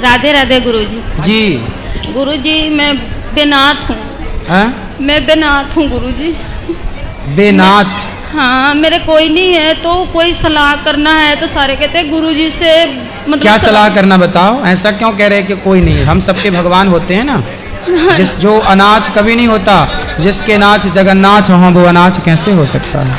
राधे राधे गुरुजी। जी गुरुजी मैं बेनाथ हूँ। मैं बेनाथ हूँ गुरुजी। बेनाथ? हाँ, मेरे कोई नहीं है, तो कोई सलाह करना है तो सारे कहते हैं गुरुजी से। मतलब क्या सलाह करना बताओ? ऐसा क्यों कह रहे हैं कि कोई नहीं? हम सबके भगवान होते हैं ना। जो अनाथ कभी नहीं होता, जिसके नाथ जगन्नाथ हो वो अनाथ कैसे हो सकता है?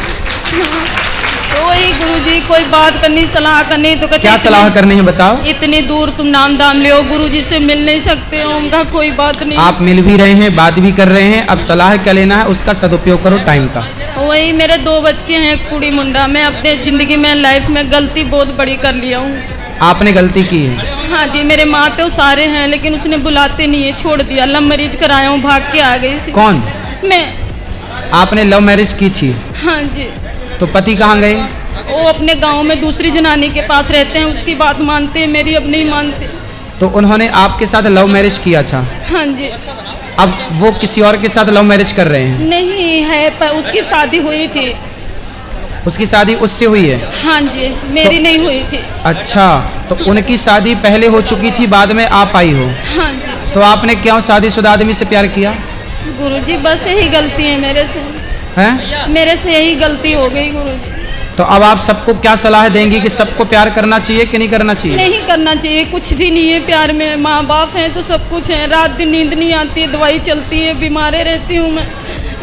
तो वही गुरुजी कोई बात करनी, सलाह करनी तो कहते क्या सलाह करनी है बताओ? इतनी दूर तुम नाम दाम ले, गुरुजी से मिल नहीं सकते हो। उनका कोई बात नहीं। आप मिल भी रहे हैं, बात भी कर रहे हैं, अब सलाह क्या लेना है उसका सदुपयोग करो टाइम का। वही मेरे 2 बच्चे हैं, कुड़ी मुंडा। मैं अपने जिंदगी में लाइफ में गलती बहुत बड़ी कर लिया हूँ। आपने गलती की है? हाँ जी, मेरे माँ पे सारे हैं लेकिन उसने बुलाते नहीं है, छोड़ दिया। लव मैरिज कराया हूँ, भाग के आ गई। कौन? मैं। आपने लव मैरिज की थी? हाँ जी। तो पति कहाँ गए? वो अपने गांव में दूसरी जनानी के पास रहते हैं, उसकी बात मानते हैं, मेरी अब नहीं मानते। तो उन्होंने आपके साथ लव मैरिज किया था? हाँ जी। अब वो किसी और के साथ लव मैरिज कर रहे हैं? नहीं है, पर उसकी शादी हुई थी। उसकी शादी उससे हुई है? हाँ जी, मेरी नहीं हुई थी। अच्छा, तो उनकी शादी पहले हो चुकी थी, बाद में आप आई हो? हाँ जी। तो आपने क्यों शादीशुदा आदमी से प्यार किया? गुरुजी बस यही गलती है मेरे से। हैं? मेरे से यही गलती हो गई गुरुजी। तो अब आप सबको क्या सलाह देंगी कि सबको प्यार करना चाहिए कि नहीं करना चाहिए? नहीं करना चाहिए, कुछ भी नहीं है प्यार में। माँ बाप हैं तो सब कुछ है। रात दिन नींद नहीं आती है, दवाई चलती है, बीमारे रहती हूँ मैं।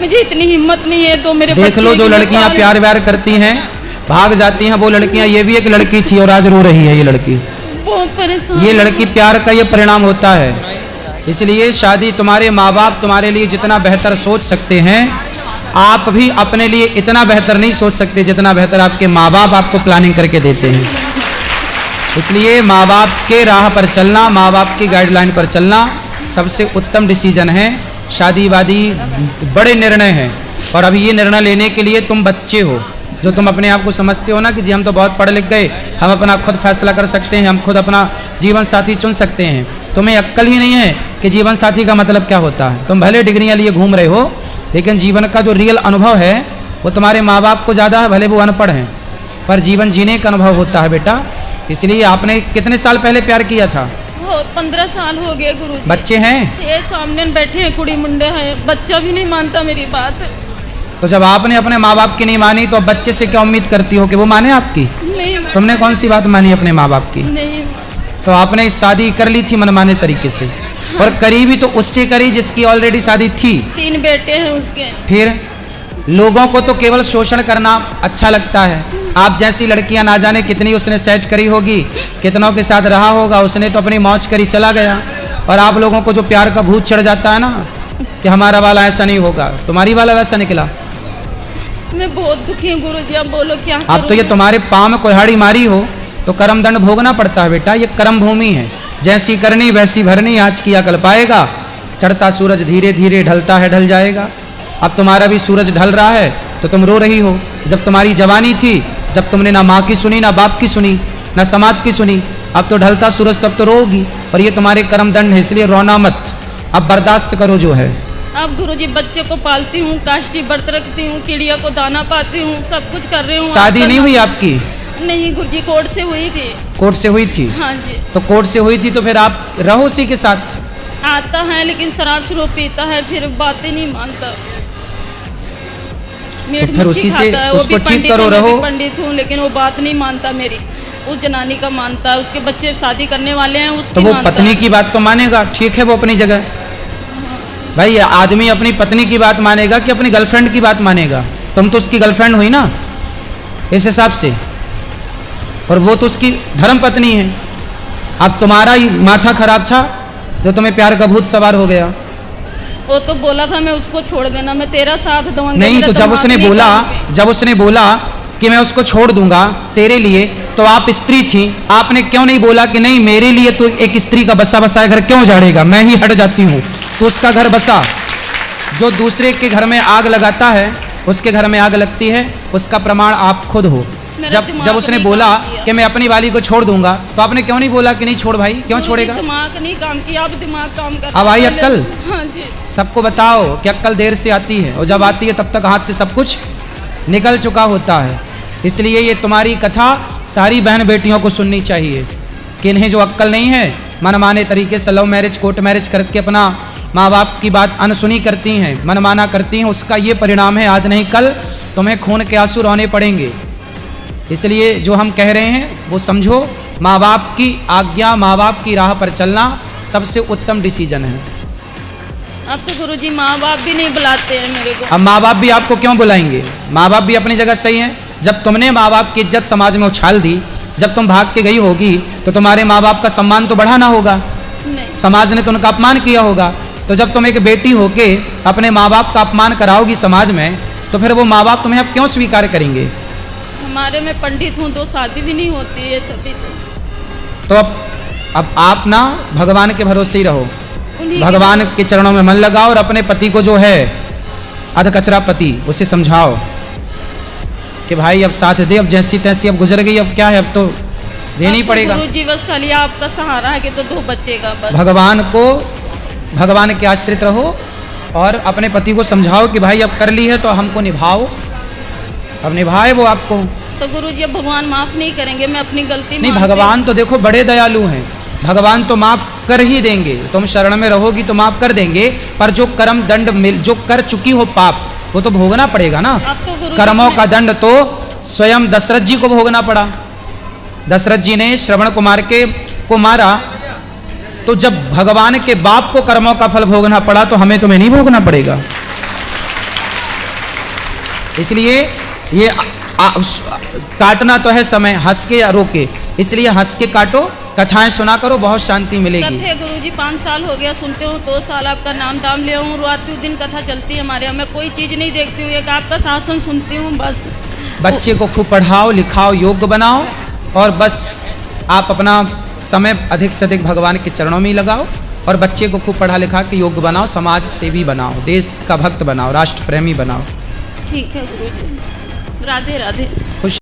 मुझे इतनी हिम्मत नहीं है तो मेरे देख लो, जो लड़कियां प्यार व्यार करती हैं भाग जाती हैं, वो लड़कियां, ये भी एक लड़की थी और आज रो रही है ये लड़की। बहुत परेशान। ये लड़की प्यार का ये परिणाम होता है। इसलिए शादी, तुम्हारे माँ बाप तुम्हारे लिए जितना बेहतर सोच सकते हैं, आप भी अपने लिए इतना बेहतर नहीं सोच सकते जितना बेहतर आपके माँ बाप आपको प्लानिंग करके देते हैं। इसलिए माँ बाप के राह पर चलना, माँ बाप की गाइडलाइन पर चलना सबसे उत्तम डिसीजन है। शादी वादी बड़े निर्णय हैं, और अभी ये निर्णय लेने के लिए तुम बच्चे हो। जो तुम अपने आप को समझते हो ना कि जी हम तो बहुत पढ़ लिख गए, हम अपना खुद फैसला कर सकते हैं, हम खुद अपना जीवन साथी चुन सकते हैं, तुम्हें अक्ल ही नहीं है कि जीवन साथी का मतलब क्या होता है। तुम भले डिग्रियां लिए घूम रहे हो, लेकिन जीवन का जो रियल अनुभव है वो तुम्हारे माँ बाप को ज़्यादा है, भले वो अनपढ़ हैं, पर जीवन जीने का अनुभव होता है बेटा। इसलिए आपने कितने साल पहले प्यार किया था? 15 साल हो गए गुरु। बच्चे हैं? ये सामने बैठे हैं, कुड़ी मुंडे हैं, बच्चा भी नहीं मानता मेरी बात। तो जब आपने अपने माँ बाप की नहीं मानी तो अब बच्चे से क्या उम्मीद करती हो कि वो माने आपकी? नहीं। तुमने कौन सी बात मानी अपने माँ बाप की? नहीं। तो आपने शादी कर ली थी मनमाने तरीके से। हाँ। और करी भी तो उससे करी जिसकी ऑलरेडी शादी थी। 3 बेटे हैं उसके। फिर लोगों को तो केवल शोषण करना अच्छा लगता है। आप जैसी लड़कियां ना जाने कितनी उसने सेट करी होगी, कितनों के साथ रहा होगा, उसने तो अपनी मौज करी चला गया। और आप लोगों को जो प्यार का भूत चढ़ जाता है ना कि हमारा वाला ऐसा नहीं होगा, तुम्हारी वाला वैसा निकला। मैं बहुत दुखी हूँ गुरुजी, अब बोलो क्या करूं? अब तो ये तुम्हारे पाँव में कुल्हाड़ी मारी हो तो कर्म दंड भोगना पड़ता है बेटा। ये कर्म भूमि है, जैसी करनी वैसी भरनी, आज किया कल पाएगा। चढ़ता सूरज धीरे धीरे ढलता है, ढल जाएगा। अब तुम्हारा भी सूरज ढल रहा है तो तुम रो रही हो। जब तुम्हारी जवानी थी, जब तुमने ना माँ की सुनी, ना बाप की सुनी, ना समाज की सुनी, अब तो ढलता सूरज, तब तो रोगी। और ये तुम्हारे कर्म दंड है, इसलिए रोना मत, अब बर्दाश्त करो जो है। अब गुरुजी बच्चे को पालती हूँ, काष्टी व्रत रखती हूँ, चिड़िया को दाना पाती हूँ, सब कुछ कर रही हूँ। शादी नहीं हुई आपकी? नहीं गुरुजी, कोर्ट से हुई थी। कोर्ट से हुई थी? हाँ जी। तो कोर्ट से हुई थी तो फिर आप रहो उसी के साथ? आता है लेकिन शराब शरोब पीता है, फिर बातें नहीं मानता। तो फिर उसी से उसको ठीक करो, रहो। पंडित हूँ लेकिन वो बात नहीं मानता मेरी। उस जनानी का मानता है, उसके बच्चे शादी करने वाले हैं उसकी। तो वो पत्नी की बात तो मानेगा, ठीक है, वो अपनी जगह। भाई आदमी अपनी पत्नी की बात मानेगा कि अपनी गर्लफ्रेंड की बात मानेगा? तुम तो उसकी गर्लफ्रेंड हुई ना इस हिसाब से, और वो तो उसकी धर्म पत्नी है। अब तुम्हारा ही माथा खराब था जो तुम्हें प्यार का भूत सवार हो गया। वो तो बोला था मैं उसको छोड़ देना, मैं तेरा साथ दूंगा। नहीं, तो जब उसने बोला कि मैं उसको छोड़ दूंगा तेरे लिए, तो आप स्त्री थी, आपने क्यों नहीं बोला कि नहीं मेरे लिए तो एक स्त्री का बसा बसाया घर क्यों उजाड़ेगा, मैं ही हट जाती हूँ। तो उसका घर बसा। जो दूसरे के घर में आग लगाता है उसके घर में आग लगती है, उसका प्रमाण आप खुद हो। जब उसने बोला कि मैं अपनी वाली को छोड़ दूंगा, तो आपने क्यों नहीं बोला कि नहीं छोड़ भाई, क्यों छोड़ेगा? दिमाग नहीं काम किया, अब दिमाग काम कर। अब आई अक्ल? हाँ जी। सबको बताओ कि अक्ल देर से आती है, और जब आती है तब तक हाथ से सब कुछ निकल चुका होता है। इसलिए ये तुम्हारी कथा सारी बहन बेटियों को सुननी चाहिए कि इन्हें जो अक्ल नहीं है, मनमाने तरीके से लव मैरिज कोर्ट मैरिज करके अपना माँ बाप की बात अनसुनी करती हैं, मनमाना करती हैं, उसका ये परिणाम है आज नहीं कल तुम्हें खून के आंसू रोने पड़ेंगे। इसलिए जो हम कह रहे हैं वो समझो, माँ बाप की आज्ञा, माँ बाप की राह पर चलना सबसे उत्तम डिसीजन है। अब तो गुरुजी माँ बाप भी नहीं बुलाते हैं मेरे को। अब माँ बाप भी आपको क्यों बुलाएंगे? माँ बाप भी अपनी जगह सही है। जब तुमने माँ बाप की इज्जत समाज में उछाल दी, जब तुम भाग के गई होगी तो तुम्हारे माँ बाप का सम्मान तो बढ़ाना होगा, नहीं, समाज ने तो उनका अपमान किया होगा। तो जब तुम एक बेटी होके अपने माँ बाप का अपमान कराओगी समाज में, तो फिर वो माँ बाप तुम्हें अब क्यों स्वीकार करेंगे? हमारे में पंडित हूँ तो शादी भी नहीं होती है तभी तो अब आप ना भगवान के भरोसे ही रहो, उन्हीं भगवान के चरणों में मन लगाओ और अपने पति को जो है अधकचरा पति, उसे समझाओ कि भाई अब साथ दे, अब जैसी तैसी अब गुजर गई, अब क्या है, अब तो देना ही पड़ेगा। गुरुजी बस खाली आपका सहारा है कि तो 2 बच्चे का बस। भगवान के आश्रित रहो और अपने पति को समझाओ कि भाई अब कर ली है तो हमको निभाओ, अब निभाए वो आपको। तो गुरुजी अब भगवान माफ नहीं करेंगे? मैं अपनी गलती नहीं, मानती हूँ। भगवान तो देखो बड़े दयालु हैं, भगवान तो माफ कर ही देंगे। तुम शरण में रहोगी तो माफ कर देंगे, पर जो कर्म दंड जो कर चुकी हो पाप, वो तो भोगना पड़ेगा ना। अब तो गुरुजी कर्मों का दंड तो स्वयं दशरथ जी को भोगना पड़ा। दशरथ जी ने श्रवण कुमार को मारा, तो जब भगवान के बाप को कर्मों का फल भोगना पड़ा तो हमें तुम्हें नहीं भोगना पड़ेगा। इसलिए ये काटना तो है समय, हंस के या रो के, इसलिए हंस के काटो, कथाएं सुना करो, बहुत शांति मिलेगी। कथे गुरुजी 5 साल हो गया सुनते हूँ, 2 साल आपका नाम दाम ले हूँ, रात दिन कथा चलती है हमारे यहाँ। मैं कोई चीज़ नहीं देखती हूँ, एक आपका शासन सुनती हूँ बस। बच्चे को खूब पढ़ाओ लिखाओ, योग्य बनाओ, और बस आप अपना समय अधिक से अधिक भगवान के चरणों में ही लगाओ, और बच्चे को खूब पढ़ा लिखा के योग्य बनाओ, समाज सेवी बनाओ, देश का भक्त बनाओ, राष्ट्र प्रेमी बनाओ। ठीक है गुरुजी, राधे राधे। खुश